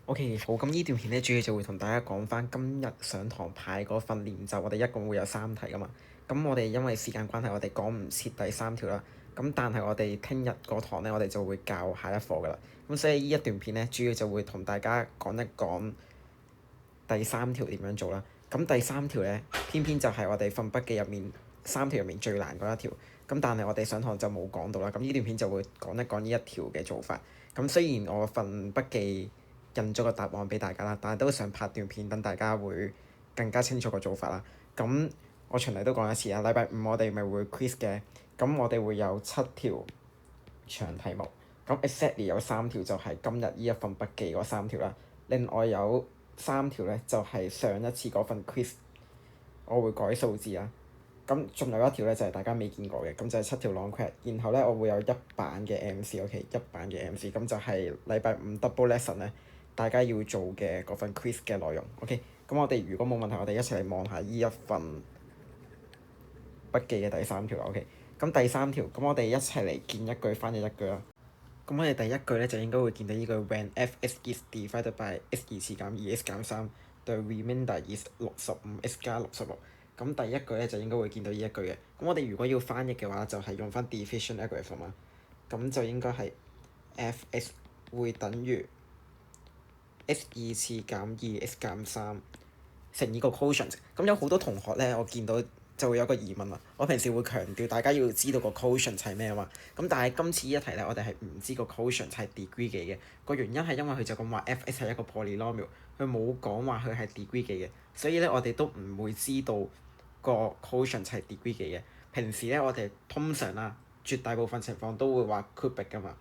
OK，好，咁呢段片咧主要就會同大家講翻今日上堂排嗰份練習，我哋一共會有3題噶嘛。咁我哋因為時間關係，我哋講唔切第3條啦。咁但係我哋聽日嗰堂咧，我哋就會教下一課噶啦。咁所以呢一段片咧，主要就會同大家講一講第3條點樣做啦。咁第3條咧，偏偏就係我哋份筆記入面3條入面最難嗰一條。咁但係我哋上堂就冇講到啦。咁呢段片就會講一講呢一條嘅做法。咁雖然我份筆記印咗個答案俾大家啦，但係都想拍段片等大家會更加清楚個做法啦。咁我循例都講一次啊，禮拜五我哋咪會 quiz 嘅，咁我哋會有7條長題目，咁 exactly 有3條就係今日呢一份筆記嗰3條啦，另外有3條咧就係上一次嗰份 quiz，我會改數字啦。咁仲有一條咧就係大家未見過嘅，咁就係7條 long quest，然後咧我會有1版嘅 MC，OK，一版嘅 MC，咁就係禮拜五 double lesson 咧，大家要做嘅嗰份 quiz 嘅內容，OK。咁我哋如果冇問題，我哋一齊嚟望下呢一份筆記嘅第3條啦，OK。咁第3條，咁我哋一齊嚟見一句翻譯一句啦。咁我哋第一句咧就應該會見到呢句 When f(x) is divided by x2 次減 2x 減3，the remainder is 65x 加66。咁第一句咧就應該會見到呢一句嘅。咁我哋如果要翻譯嘅話，就係用翻 division algorithm 啊。咁就應該係 f(x) 會等於 x2 次減 2x 減3乘以個 quotient。咁有好多同學咧，我見到就會有個疑問啦。我平時會強調大家要知道個 quotient 係咩啊嘛。咁但係今次呢一題咧，我哋係唔知個 quotient 係 degree 幾嘅。個原因係因為佢就咁話 f(x) 係一個 polynomial，佢冇講話佢係 degree 幾嘅，所以咧我哋都唔會知道個 quotient 係 degree 幾嘅。平時咧我哋通常啦，絕大部分情況都會話 cubic 噶嘛。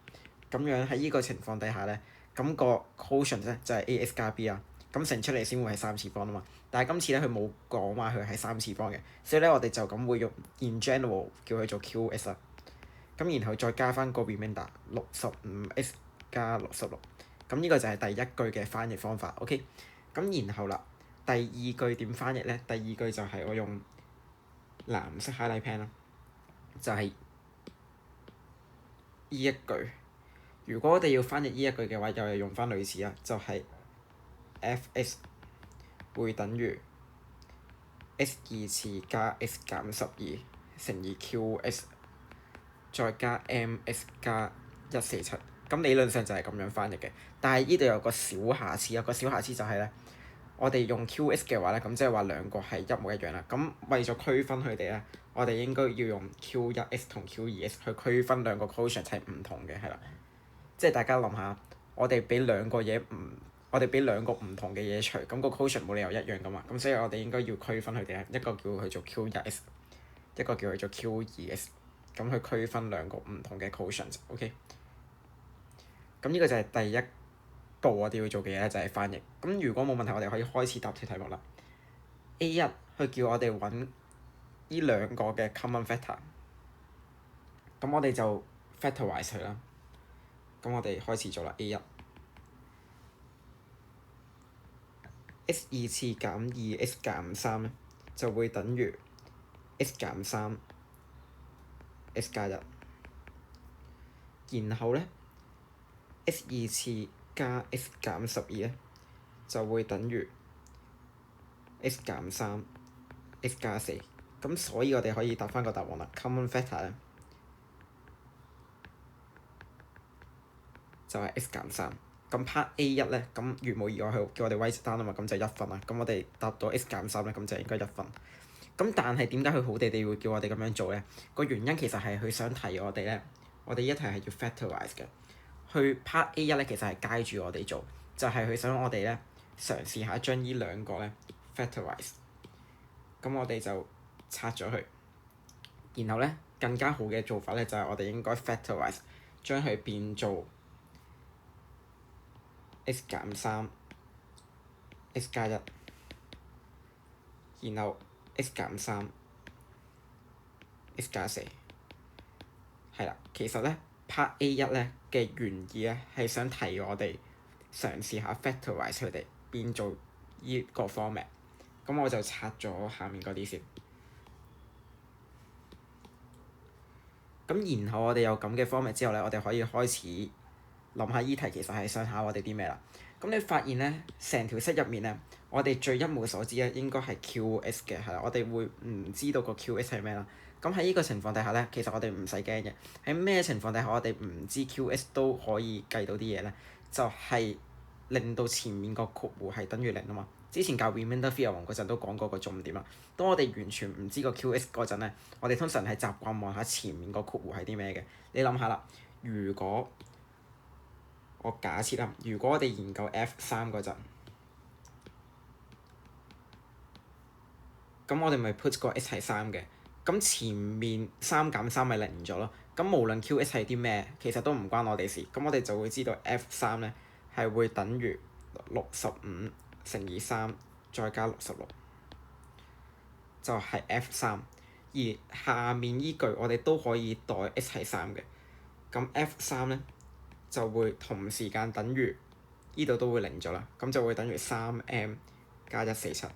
咁樣喺呢個情況底下咧，咁個 quotient 咧就係 ax 加 b 啊。咁乘出嚟先會係3次方啊嘛。但係今次咧佢冇講話佢係3次方嘅，所以咧我哋就咁會用 in general 叫佢做 qx 啦。咁然後再加翻個 remainder 65x 加66。咁呢個就係第一句嘅翻譯方法。OK。咁然後啦，第二句點翻譯咧？第二句就係我用藍色 highlight pen 啦，就係呢一句。如果我哋要翻譯呢一句嘅話，又係用翻類似啦，就係 f(x) 會等於 x2 次加 x 減12乘以 qx 再加 mx 加147。咁理論上就係咁樣翻譯嘅，但係呢度有個小瑕疵，有個小瑕疵就係咧，我哋用 qx 嘅話咧，咁即係話兩個係一模一樣啦。咁為咗區分佢哋咧，我哋應該要用 q1x 同 q2x 去區分兩個 quotient 係唔同嘅，係啦。即係大家諗下，我哋俾兩個唔同嘅嘢除，咁個 quotient 冇理由一樣噶嘛。咁所以我哋應該要區分佢哋咧，一個叫佢做 Q1x，一個叫佢做 Q2x，咁去區分兩個唔同嘅 quotient。OK。咁呢個就係第一步我哋要做嘅嘢咧，就係翻譯。咁如果冇問題，我哋可以開始答題目啦。A1 佢叫我哋揾呢兩個嘅 common factor，咁我哋就 factorize 佢啦。咁我哋開始做啦。A1 x2 次減 2x 減3咧，就會等於 x 減3 x 加1，然後咧 x2 次加 x 減12咧，就會等於 x 減3 x 加4。咁所以我哋可以答翻個答案啦。common factor 咧就係 x 減3。咁 part A1 咧，咁如無意外佢叫我哋 write down 啊嘛，咁就1分啦。咁我哋答到 x 減3咧，咁就應該1分。咁但係點解佢好地地會叫我哋咁樣做咧？個原因其實係佢想提我哋咧，我哋呢一題係要 factorize 嘅。去 part A1 咧，其實係街住我哋做，就係佢想我哋咧嘗試下將呢兩個咧 factorize。咁我哋就拆咗佢，然後咧更加好嘅做法咧就係我哋應該 factorize，將佢變做 x 減3 x 加1，然後 x 減3 x 加4。係啦，其實咧 part A1 咧嘅原意咧係想提我哋嘗試下 factorize 佢哋變做依個 format。咁我就拆咗下面嗰啲先。咁然後我哋有咁嘅 format 之後咧，我哋可以開始諗下依題其實係想考我哋啲咩啦。咁你發現咧，成條式入面咧，我哋最一無所知咧，應該係 QS 嘅，係啦，我哋會唔知道個 QS 係咩啦。咁喺呢個情況底下咧，其實我哋唔使驚嘅。喺咩情況底下我哋唔知 QS 都可以計到啲嘢咧？就係令到前面個括弧係等於零啊嘛。之前教 remainder theorem 嗰陣都講過個重點啦。當我哋完全唔知個 QS 嗰陣咧，我哋通常係習慣望下前面個括弧係啲咩嘅。你諗下啦，如果我假設啦，如果我哋研究 F3嗰陣，咁我哋咪 put 個 x 係3嘅，咁前面3減3咪零咗咯。咁無論 QS 係啲咩，其實都唔關我哋事。咁我哋就會知道 F3咧係會等於65乘以3再加66，就係 F3。而下面依句我哋都可以代 x 係3嘅，咁 F3咧就會同時間等於呢度都會零咗啦，咁就會等於 3m 加147，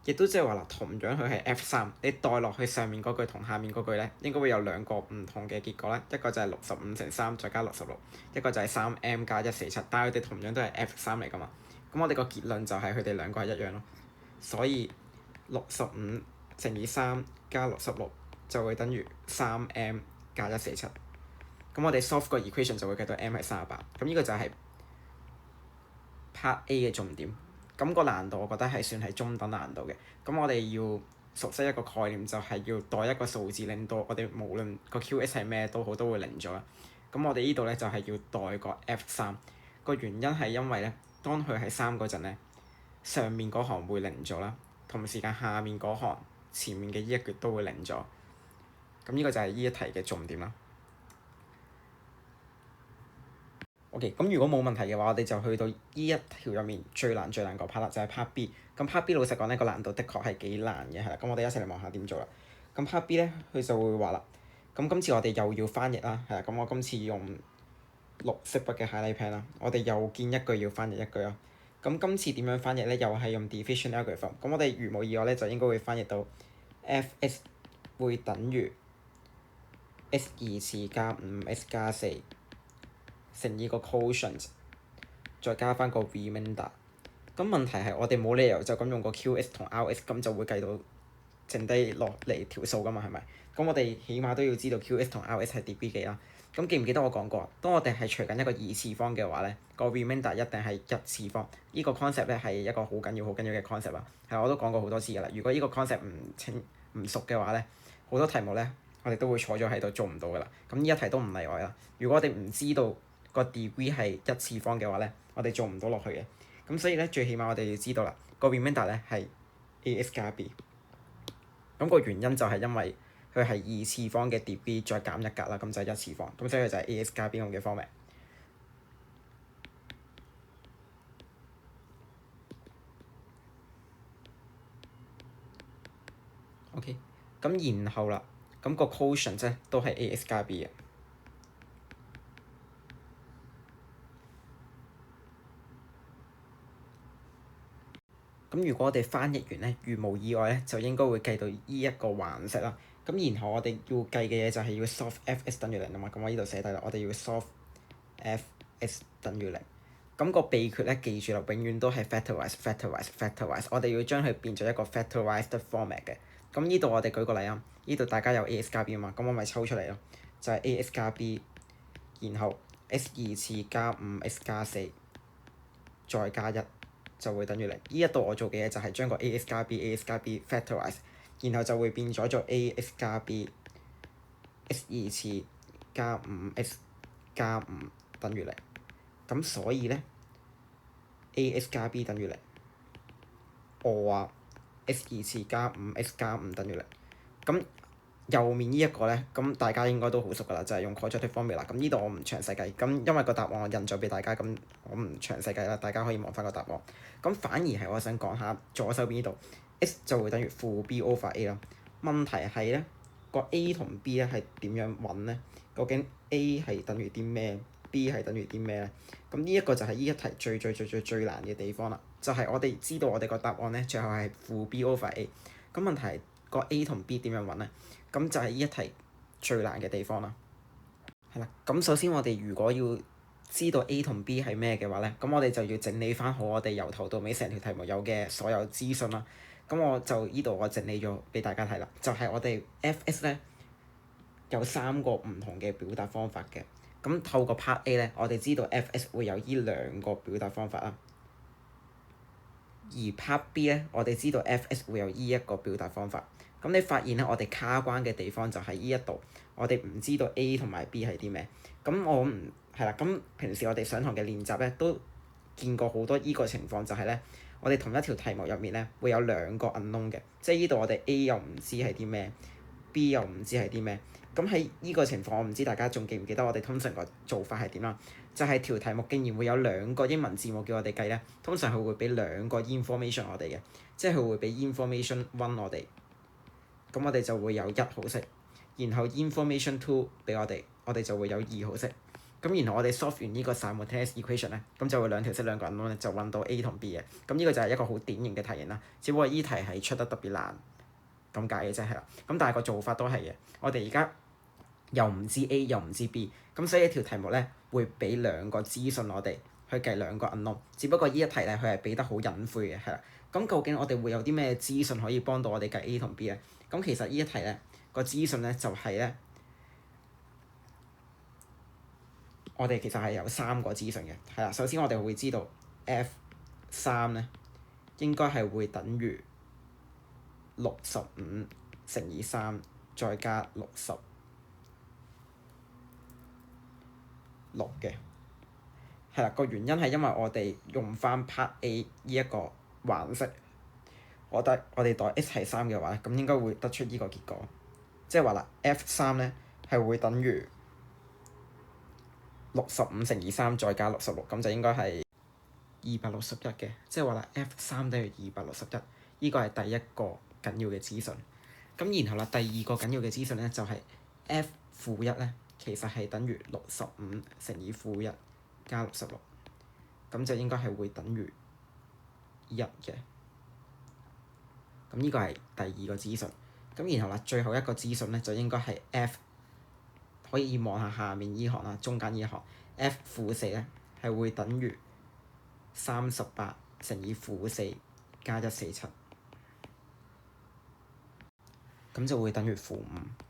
亦都即係話啦，同樣佢係 F3，你代落去上面嗰句同下面嗰句咧，應該會有兩個唔同嘅結果啦。一個就係65乘3再加66，一個就係 3m 加147，但係佢哋同樣都係 F3嚟噶嘛。咁我哋個結論就係佢哋兩個係一樣咯。所以65乘以3加66就會等於 3m 加147。咁我哋 solve 個 equation 就會計到 m 係38。咁呢個就係 part A 嘅重點。咁個難度我覺得係算係中等難度嘅。咁我哋要熟悉一個概念，就係要代一個數字，令到我哋無論個 QS 係咩都好，都會零咗啦。咁我哋呢度咧就係要代個 F3。個原因係因為咧，當佢係3嗰陣咧，上面嗰行會零咗啦，同時間下面嗰行前面嘅呢一橛都會零咗。咁呢個就係呢一題嘅重點啦。OK，咁如果冇問題嘅話，我哋就去到呢一條入面最難個 part 啦，就係 part B。咁 part B 老實講呢個難度的確係幾難嘅，係啦。咁我哋一齊嚟望下點做啦。咁 part B 咧，佢就會話啦。咁今次我哋又要翻譯啦，係啦。咁我今次用綠色筆嘅 highlight pen 啦，我哋又見一句要翻譯一句啦。咁今次點樣翻譯咧？又係用 division algorithm。咁我哋如無意外咧，就應該會翻譯到 f(x) 會等於 x2 次加 5x 加4。乘以個 quotient， 再加翻個 remainder。咁問題係我哋冇理由就咁用個 QS 同 RS 咁就會計到剩低落嚟條數噶嘛，係咪？咁我哋起碼都要知道 QS 同 RS 係 degree 幾啦。咁記唔記得我講過？當我哋係除緊一個二次方嘅話咧，個 remainder 一定係一次方。呢個 concept 咧係一個好緊要嘅 concept 啊。係我都講過好多次噶啦。如果呢個 concept 唔熟嘅話咧，好多題目咧我哋都會坐咗喺度做唔到噶啦。咁呢一題都唔例外啦。如果我哋唔知道個 degree 係一次方嘅話咧，我哋做唔到落去嘅。咁所以咧，最起碼我哋要知道啦，個 remainder 咧係 AX 加 B。咁個原因就係因為佢係二次方嘅 degree 再減一格啦，咁就係一次方。咁所以佢就係 AX 加 B 咁嘅 format。OK，咁然後啦，咁個 quotient 咧都係 AX 加 B 嘅。咁如果我哋翻譯完咧，如無意外咧，就應該會計到依一個橫式啦。咁然後我哋要計嘅嘢就係要 solve f(x) 等於0啊嘛。咁我呢度寫低啦，我哋要 solve f(x) 等於0。咁個秘訣咧，記住啦，永遠都係 factorize。我哋要將佢變咗一個 factorized format 嘅。咁呢度我哋舉個例啊，呢度大家有 ax 加 b 啊嘛，咁我咪抽出嚟咯，就係 ax 加 b， 然後 x2 次加 5x 加4再加1。就會等於0。呢一度我做嘅嘢就係將個 ax 加 b factorize， 然後就會變咗做 ax 加 b x2 次加 5x 加5等於0。咁所以咧 ax 加 b 等於0，我話 x2 次加 5x 加5等於0。咁右面呢一個咧，咁大家應該都好熟噶啦，就係用 quadratic formula。咁呢度我唔詳細計，咁因為個答案我印咗俾大家，咁我唔詳細計啦，大家可以望翻個答案。咁反而係我想講下左手邊呢度 x 就會等於負 b over a 啦。問題係咧，個 a 同 b 咧係點樣揾咧？究竟 a 係等於啲咩 ？b 係等於啲咩咧？咁呢一個就係呢一題最難嘅地方啦。就係我哋知道我哋個答案咧，最後係負 b over a。咁問題係個 a 同 b 點樣揾咧？咁就係呢一題最難嘅地方啦。係啦，咁首先我哋如果要知道 A 同 B 係咩嘅話咧，咁我哋就要整理翻好我哋由頭到尾成條題目有嘅所有資訊啦。咁我就依度我整理咗俾大家睇啦，就係我哋 F.S 咧有3個唔同嘅表達方法嘅。咁透過 Part A 咧，我哋知道 F.S 會有依2個表達方法啦。而 Part B 咧，我哋知道 F.S 會有依1個表達方法。咁你發現咧，我哋卡關嘅地方就喺依一度，我哋唔知道 A 同埋 B 係啲咩。咁我唔係啦。咁平時我哋上堂嘅練習咧，都見過好多依個情況，就係咧，我哋同一條題目入面咧，會有2個 unknown 嘅，即係依度我哋 A 又唔知係啲咩，B 又唔知係啲咩。咁喺依個情況，我唔知大家仲記唔記得我哋通常個做法係點啦？就係條題目竟然會有2個英文字母叫我哋計咧，通常佢會俾2個 information 我哋嘅，即係佢會俾 information 1我哋，咁我哋就會有1好式，然後 information 2俾我哋就會有2好式。咁然後我哋 solve 完呢個 simultaneous equation 咧，咁就會2條式2個 unknown 咧，就揾到 A 同 B 嘅。咁呢個就係一個好典型嘅題型啦，只不過依題係出得特別難咁解嘅啫，係啦。咁但係個做法都係嘅，我哋而家又唔知 A 又唔知 B，咁所以一條題目咧會俾2個資訊我哋去計2個 unknown，只不過呢一題咧佢係俾得好隱晦嘅，係啦。咁究竟我哋會有啲咩資訊可以幫到我哋計 A 同 B 咧？咁其實呢一題咧個資訊咧就係咧，我哋其實係有3個資訊嘅，係啦。首先我哋會知道 F3咧應該係會等於65乘以3再加66嘅，係啦。個原因係因為我哋用翻 Part A 呢一個橫式，我哋代 x 係3嘅話咧，咁應該會得出呢個結果，即係話啦 F3咧係會等於65乘以3再加66，咁就應該係261嘅，即係話啦 F3等於261，呢個係第一個緊要嘅資訊。咁然後啦，第二個緊要嘅資訊咧就係 F-1咧其實係等於65乘以-1加66，咁就應該係會等於1嘅。咁呢個係第二個資訊。咁然後啦，最後一個資訊咧就應該係 F， 可以望下下面依行啦，中間依行 F-4咧係會等於38乘以-4加147，咁就會等於-5。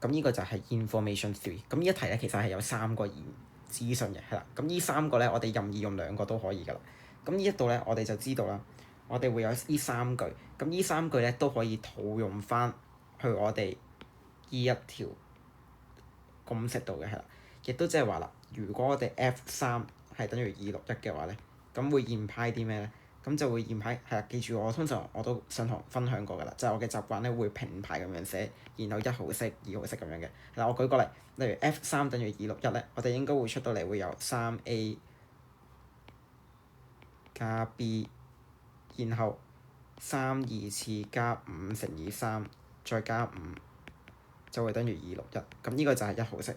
咁呢個就係 information 3。咁呢一題咧其實係有3個資訊嘅，係啦。咁呢3個咧我哋任意用2個都可以㗎啦。咁呢一度咧我哋就知道啦，我哋會有呢3句。咁呢3句咧都可以套用翻去我哋呢一條公式度嘅，係啦。亦都即係話啦，如果我哋 F3係等於261嘅話咧，咁會驗派啲咩咧？咁就會驗派係啦。記住我通常我都上堂分享過㗎啦，就係我嘅習慣咧會平排咁樣寫，然後1號式、2號式咁樣嘅。嗱，我舉個例，例如 F3等於261咧，我哋應該會出到嚟會有3A 加 B， 然後3次加5乘以3再加5就會等於261。咁呢個就係1號式。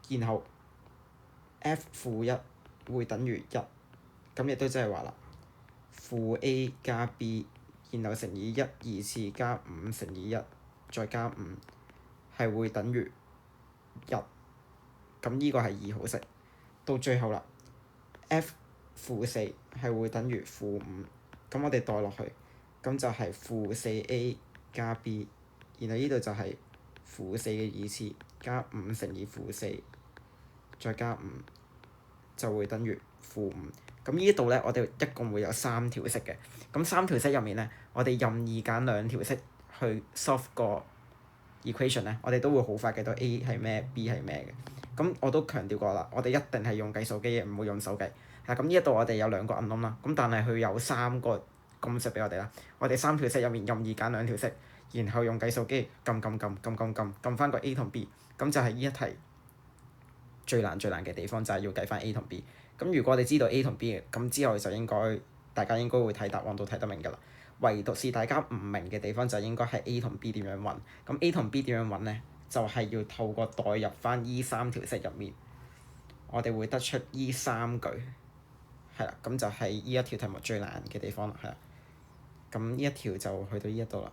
然後 F-1會等於1，咁亦都即係話啦，-A 加 B， 然後乘以2次加5乘以1再加5係會等於1。咁呢個係2號式。到最後啦 F-4係會等於-5，咁我哋代落去，咁就係-4A 加 B， 然後呢度就係-4嘅2次加5乘以-4再加5就會等於-5。咁呢度咧我哋一共會有3條式嘅。咁3條式入面咧，我哋任意揀2條式去 solve 個 equation 咧，我哋都會好快計到 A 係咩 B 係咩嘅。咁我都強調過啦，我哋一定係用計數機嘅，唔會用手計。咁呢一度我哋有2個 unknown 啦，咁但係佢有3個公式俾我哋啦。我哋3條式入面任意揀2條式，然後用計數機撳翻個 A 同 B， 咁就係呢一題最難嘅地方，就係要計翻 A 同 B。咁如果我哋知道 A 同 B 嘅，咁之後就大家應該會睇答案都睇得明㗎啦。唯獨是大家唔明嘅地方就應該係 A 同 B 點樣揾。咁 A 同 B 點樣揾咧？就係要透過代入翻依3條式入面，我哋會得出依3句，係啦。咁就係依一條題目最難嘅地方啦，係啦。咁呢一條就去到呢一度啦。